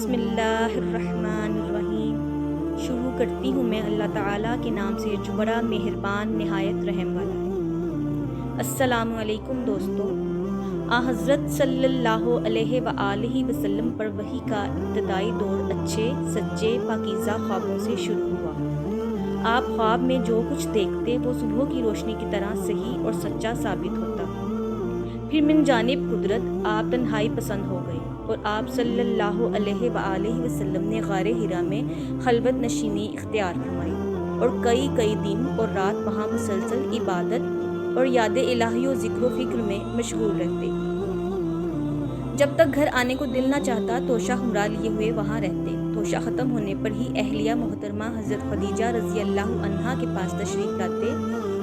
बिस्मिल्लाहिर्रहमानिर्रहीम। शुरू करती हूँ मैं अल्लाह ताला के नाम से जो बड़ा मेहरबान निहायत रहम वाला है। अस्सलामु अलैकुम दोस्तों। हज़रत सल्लल्लाहु अलैहि वसल्लम पर वही का इब्तदाई दौर अच्छे सच्चे पाकीज़ा ख्वाबों से शुरू हुआ। आप ख्वाब में जो कुछ देखते वो सुबह की रोशनी की तरह सही और सच्चा साबित होता। फिर मिन जानिब कुदरत आप तन्हाई पसंद हो गए और आप सल्लल्लाहु अलैहि वसल्लम ने गारे हिरा में खलवत नशीनी इख्तियार फरमाई और कई दिन और रात वहाँ मुसलसल इबादत और याद इलाही और ज़िक्र फ़िक्र में मशगूल रहते। जब तक घर आने को दिल ना चाहता तोशा हमरा लिए हुए वहाँ रहते। तोशा ख़त्म होने पर ही अहलिया मोहतरमा हज़रत खदीजा रज़ी अल्लाह अन्हा के पास तशरीफ़ लाते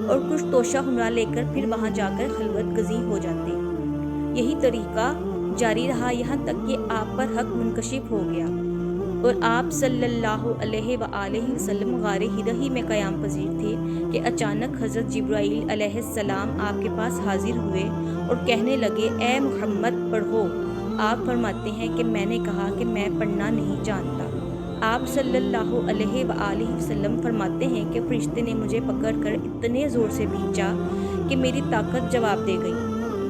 और कुछ तोशा हमरा लेकर फिर वहाँ जाकर खलवत गज़ी हो जाते। यही तरीक़ा जारी रहा यहाँ तक कि आप पर हक़ मुनकशिफ हो गया और आप सल्लल्लाहु अलैहि वसल्लम गारे हिरा ही में क़याम पज़ीर थे कि अचानक हज़रत जिब्राईल अलैहिस्सलाम आपके पास हाजिर हुए और कहने लगे, ए मुहम्मद पढ़ो। आप फरमाते हैं कि मैंने कहा कि मैं पढ़ना नहीं जानता। आप सल्लल्लाहु अलैहि वसल्लम फरमाते हैं कि फ़रिश्ते ने मुझे पकड़कर इतने ज़ोर से खींचा कि मेरी ताकत जवाब दे गई।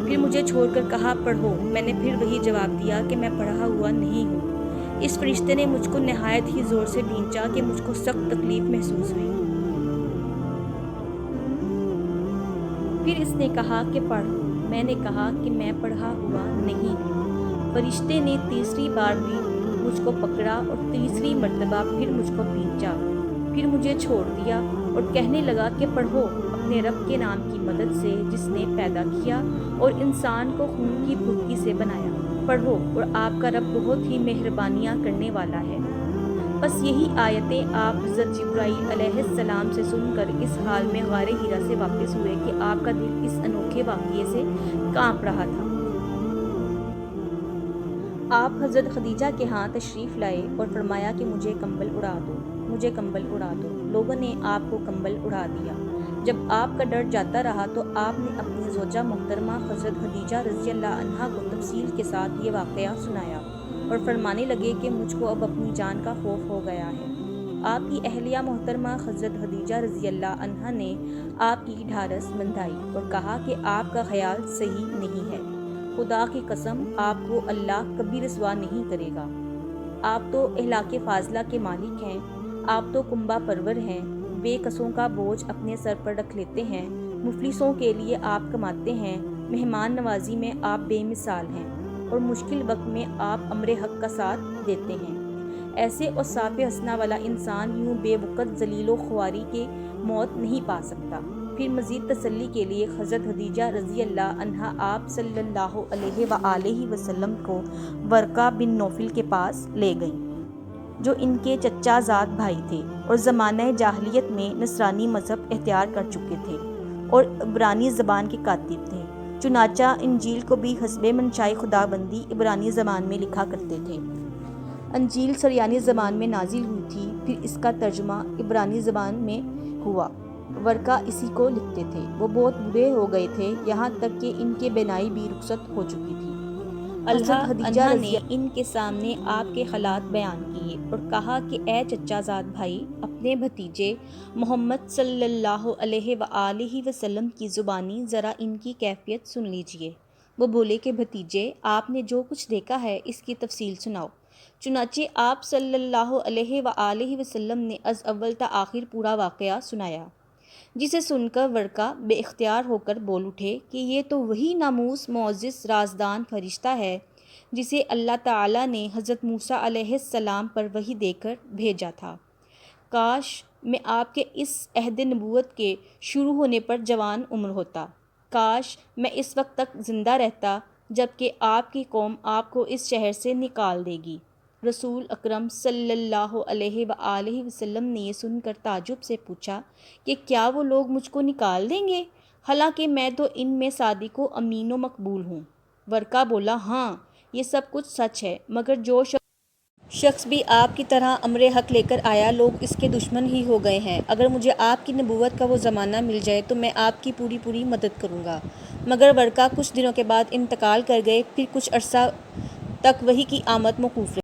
फिर मुझे छोड़कर कहा, पढ़ो। मैंने फिर वही जवाब दिया कि मैं पढ़ा हुआ नहीं हूँ। इस फरिश्ते ने मुझको नहायत ही ज़ोर से खींचा कि मुझको सख्त तकलीफ़ महसूस हुई। फिर इसने कहा कि पढ़। मैंने कहा कि मैं पढ़ा हुआ नहीं हूँ। फरिश्ते ने तीसरी बार भी मुझको पकड़ा और तीसरी मर्तबा फिर मुझको खींचा। फिर मुझे छोड़ दिया और कहने लगा कि पढ़ो अपने रब के नाम की मदद से जिसने पैदा किया और इंसान को खून की भुक्की से बनाया। पढ़ो और आपका रब बहुत ही मेहरबानियाँ करने वाला है। बस यही आयतें आप हज़रत जिब्राईल अलैहिस्सलाम से सुनकर इस हाल में गारे हिरा से वापस हुए कि आपका दिल इस अनोखे वाक़ये से काँप रहा था। आप हज़रत खदीजा के यहाँ तशरीफ़ लाए और फरमाया कि मुझे कंबल उड़ा दो, मुझे कंबल उड़ा दो। लोगों ने आपको कंबल उड़ा दिया। जब आपका डर जाता रहा तो आपने अपनी ज़ौजा मोहतरमा हज़रत खदीजा रज़ी अल्लाह अन्हा को तफसील के साथ ये वाक़या सुनाया और फरमाने लगे कि मुझको अब अपनी जान का खौफ हो गया है। आपकी अहलिया मोहतरमा हज़रत खदीजा रज़ी अल्लाह अन्हा ने आपकी ढारस बंधाई और कहा कि आपका ख्याल सही नहीं है। खुदा की कसम आपको अल्लाह कभी रसवा नहीं करेगा। आप तो इहलाके फाजला के मालिक हैं। आप तो कुंबा परवर हैं। बेकसों का बोझ अपने सर पर रख लेते हैं। मुफलिसों के लिए आप कमाते हैं। मेहमान नवाजी में आप बेमिसाल हैं और मुश्किल वक्त में आप अमरे हक का साथ देते हैं। ऐसे औसाफ़े हसना वाला इंसान यूँ बेवक़्त ज़लीलो ख्वारी के मौत नहीं पा सकता। फिर मज़ीद तसल्ली के लिए हज़रत खदीजा रज़ी अल्लाह अन्हा आप सल्लल्लाहु अलैहि वसल्लम को वर्का बिन नौफल के पास ले गईं, जो इनके चचा ज़ाद भाई थे और ज़माना जाहिलियत में नसरानी मज़हब इख्तियार कर चुके थे और इब्रानी ज़बान के कातिब थे। चुनाचा इंजील को भी हस्बे मंशाए खुदाबंदी इब्रानी ज़बान में लिखा करते थे। इंजील सरयानी ज़बान में नाजिल हुई थी, फिर इसका तर्जुमा इब्रानी ज़बान में हुआ। वर्का इसी को लिखते थे। वो बहुत बुरे हो गए थे, यहाँ तक कि इनके बेनाई भी रुखसत हो चुकी थी। हज़रत खदीजा ने इनके सामने आपके हालात बयान किए और कहा कि ए चचा ज़ाद भाई, अपने भतीजे मोहम्मद सल्लल्लाहु अलैहि वसल्लम की ज़ुबानी ज़रा इनकी कैफियत सुन लीजिए। वो बोले कि भतीजे, आपने जो कुछ देखा है इसकी तफसील सुनाओ। चुनाचे आप सल्लल्लाहु अलैहि वसल्लम ने अज़ अव्वल ता आखिर पूरा वाक़या सुनाया, जिसे सुनकर वर्का बेइख्तियार होकर बोल उठे कि ये तो वही नामूस मुअज़्ज़ज़ राज़दान फरिश्ता है जिसे अल्लाह ताला ने हज़रत मूसा अलैहिस्सलाम पर वही देकर भेजा था। काश मैं आपके इस अहद नबूवत के शुरू होने पर जवान उम्र होता। काश मैं इस वक्त तक ज़िंदा रहता जबकि आपकी कौम आपको इस शहर से निकाल देगी। रसूल अकरम सल्लल्लाहु अलैहि वसल्लम ने ये सुनकर ताजुब से पूछा कि क्या वो लोग मुझको निकाल देंगे, हालांकि मैं तो इनमें सादिक व अमीन व मकबूल हूँ। वर्का बोला, हाँ ये सब कुछ सच है, मगर जो शख्स भी आपकी तरह अमरे हक लेकर आया लोग इसके दुश्मन ही हो गए हैं। अगर मुझे आपकी नबूवत का वो ज़माना मिल जाए तो मैं आपकी पूरी मदद करूँगा। मगर वर्का कुछ दिनों के बाद इंतकाल कर गए। फिर कुछ अरसा तक वही की आमद मौकूफ़ रही।